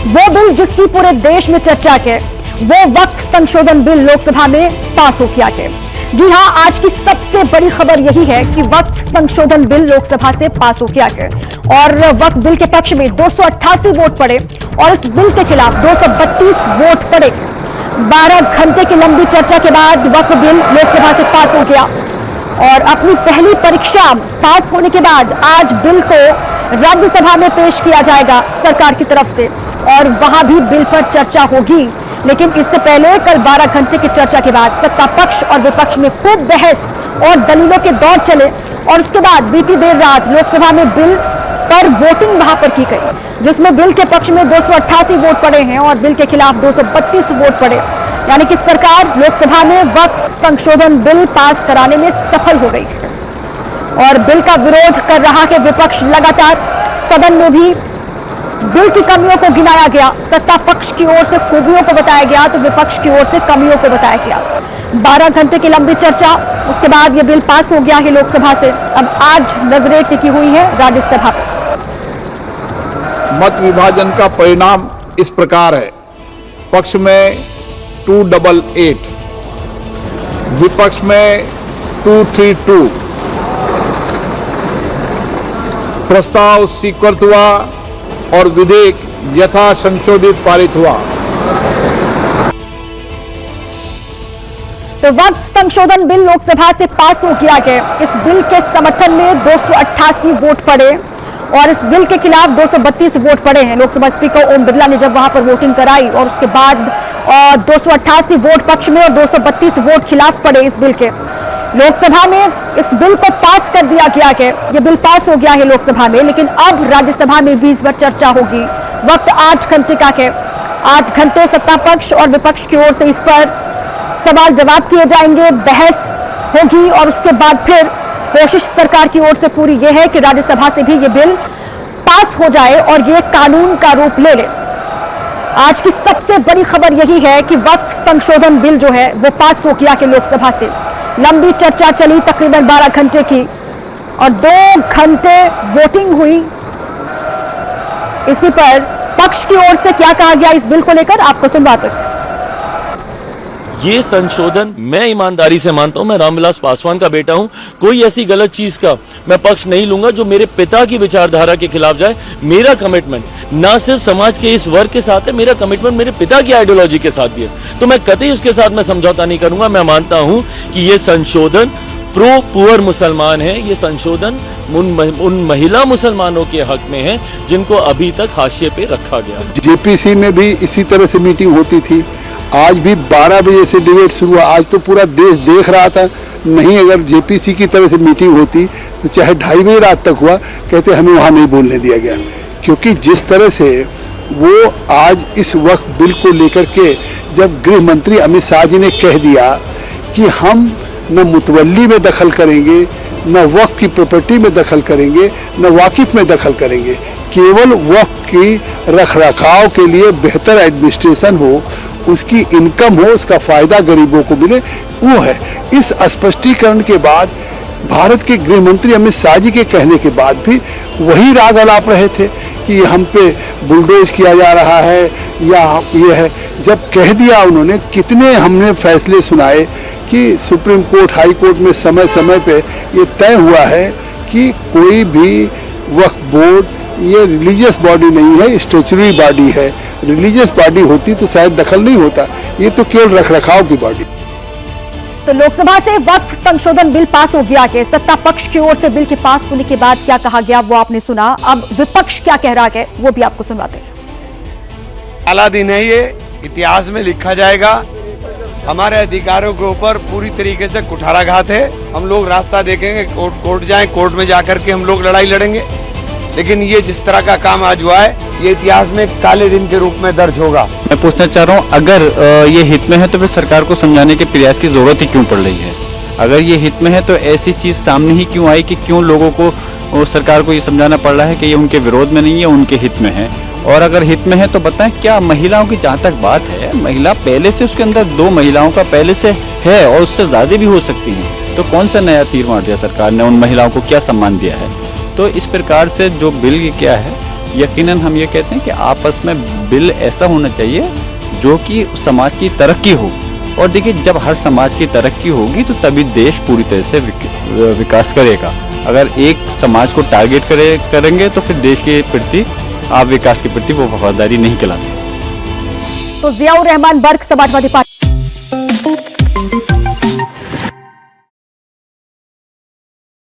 वो बिल जिसकी पूरे देश में चर्चा है, वो वक्फ संशोधन बिल लोकसभा में पास हो गया है। जी हां, आज की सबसे बड़ी खबर यही है कि वक्फ संशोधन बिल लोकसभा से पास हो गया है और वक्फ बिल के पक्ष में 288 वोट पड़े और इस बिल के खिलाफ 232 वोट पड़े। 12 घंटे की लंबी चर्चा के बाद वक्फ बिल लोकसभा से पास हो गया और अपनी पहली परीक्षा पास होने के बाद आज बिल को राज्यसभा में पेश किया जाएगा सरकार की तरफ से और वहां भी बिल पर चर्चा होगी। लेकिन इससे पहले कल 12 घंटे की चर्चा के बाद सत्ता पक्ष और विपक्ष में खूब बहस और दलीलों के दौर चले और उसके बाद बीती देर रात लोकसभा में बिल पर वोटिंग वहां पर की गई, जिसमें बिल के पक्ष में 288 वोट पड़े हैं और बिल के खिलाफ 232 वोट पड़े। यानी कि सरकार लोकसभा में वक्फ संशोधन बिल पास कराने में सफल हो गई है और बिल का विरोध कर रहा है विपक्ष। लगातार सदन में भी बिल की कमियों को गिनाया गया, सत्ता पक्ष की ओर से खूबियों को बताया गया तो विपक्ष की ओर से कमियों को बताया गया। 12 घंटे की लंबी चर्चा, उसके बाद यह बिल पास हो गया है लोकसभा से। अब आज नजरें टिकी हुई है राज्यसभा पर। मत विभाजन का परिणाम इस प्रकार है, पक्ष में 288, विपक्ष में 232। प्रस्ताव स्वीकृत हुआ और विधेयक यथा संशोधित पारित हुआ। तो वक्फ संशोधन बिल लोकसभा से पास हो गया है। इस बिल के समर्थन में 288 वोट पड़े और इस बिल के खिलाफ 232 वोट पड़े हैं। लोकसभा स्पीकर ओम बिरला ने जब वहां पर वोटिंग कराई और उसके बाद 288 वोट पक्ष में और 232 वोट खिलाफ पड़े इस बिल के। लोकसभा में इस बिल को पास कर दिया गया है। यह बिल पास हो गया है लोकसभा में, लेकिन अब राज्यसभा में भी इस पर चर्चा होगी। वक्त 8 घंटे का है। 8 घंटे सत्ता पक्ष और विपक्ष की ओर से इस पर सवाल जवाब किए जाएंगे, बहस होगी और उसके बाद फिर कोशिश सरकार की ओर से पूरी यह है कि राज्यसभा से भी यह बिल पास हो जाए और यह कानून का रूप ले ले। आज की सबसे बड़ी खबर यही है कि वक्फ संशोधन बिल जो है वो पास हो गया है लोकसभा से। लंबी चर्चा चली तकरीबन 12 घंटे की और 2 घंटे वोटिंग हुई। इसी पर पक्ष की ओर से क्या कहा गया इस बिल को लेकर आपको सुनवाते हैं। ये संशोधन मैं ईमानदारी से मानता हूं, मैं रामविलास पासवान का बेटा हूं, कोई ऐसी गलत चीज का मैं पक्ष नहीं लूंगा जो मेरे पिता की विचारधारा के खिलाफ जाए। मेरा कमिटमेंट ना सिर्फ समाज के इस वर्ग के साथ है, मेरा कमिटमेंट मेरे पिता की आइडियोलॉजी के साथ भी है, तो मैं कतई उसके साथ मैं समझौता नहीं करूंगा। मैं मानता हूं कि ये संशोधन प्रो पुअर मुसलमान है, ये संशोधन उन महिला मुसलमानों के हक में है जिनको अभी तक हाशिए पे रखा गया। जेपीसी में भी इसी तरह से मीटिंग होती थी, आज भी 12 बजे से डिबेट शुरू हुआ। आज तो पूरा देश देख रहा था, नहीं अगर जेपीसी की तरह से मीटिंग होती तो चाहे 2:30 बजे रात तक हुआ, कहते हमें वहाँ नहीं बोलने दिया गया। क्योंकि जिस तरह से वो आज इस वक्त बिल को लेकर के जब गृह मंत्री अमित शाह जी ने कह दिया कि हम न मुतवल्ली में दखल करेंगे, न वक्फ की प्रॉपर्टी में दखल करेंगे, न वाकिफ में दखल करेंगे, केवल वक्फ की रखरखाव के लिए बेहतर एडमिनिस्ट्रेशन हो, उसकी इनकम हो, उसका फायदा गरीबों को मिले, वो है। इस स्पष्टीकरण के बाद भारत के गृह मंत्री अमित शाह जी के कहने के बाद भी वही राग अलाप रहे थे कि हम पे बुलडोज किया जा रहा है या ये है। जब कह दिया उन्होंने, कितने हमने फैसले सुनाए कि सुप्रीम कोर्ट, हाई कोर्ट में समय समय पे ये तय हुआ है कि कोई भी वक्फ बोर्ड ये रिलीजियस बॉडी नहीं है, स्टैच्यूटरी बॉडी है। रिलीजियस बॉडी होती तो शायद दखल नहीं होता, ये तो केवल रखरखाव की बॉडी। तो लोकसभा से वक्फ संशोधन बिल पास हो गया है। सत्ता पक्ष की ओर से बिल के पास होने के बाद क्या कहा गया वो आपने सुना। अब विपक्ष क्या कह रहा है वो भी आपको सुनवाते हैं। काला दिन है ये, इतिहास में लिखा जाएगा। हमारे अधिकारों के ऊपर पूरी तरीके से कुठाराघात है। हम लोग रास्ता देखेंगे, कोर्ट जाएं, कोर्ट में जाकर के हम लोग लड़ाई लड़ेंगे। लेकिन ये जिस तरह का काम आज हुआ है, ये इतिहास में काले दिन के रूप में दर्ज होगा। मैं पूछना चाह रहा हूँ, अगर ये हित में है तो फिर सरकार को समझाने के प्रयास की जरूरत ही क्यों पड़ रही है? अगर ये हित में है तो ऐसी चीज सामने ही क्यों आई कि क्यों लोगों को और सरकार को ये समझाना पड़ रहा है कि ये उनके विरोध में नहीं है, उनके हित में है? और अगर हित में है तो बताएं, क्या महिलाओं की जहाँ तक बात है, महिला पहले से उसके अंदर 2 महिलाओं का पहले से है और उससे ज्यादा भी हो सकती हैं, तो कौन सा नया तीर मार दिया सरकार ने? उन महिलाओं को क्या सम्मान दिया है? तो इस प्रकार से जो बिल क्या है यकीनन हम ये कहते हैं कि आपस में बिल ऐसा होना चाहिए जो कि समाज की तरक्की हो। और देखिए, जब हर समाज की तरक्की होगी तो तभी देश पूरी तरह से विकास करेगा। अगर एक समाज को टारगेट करेंगे तो फिर देश के प्रति, आप विकास के प्रति वो वफादारी नहीं कहला सकते। तो जियाउर रहमान बर्क समाजवादी पार्टी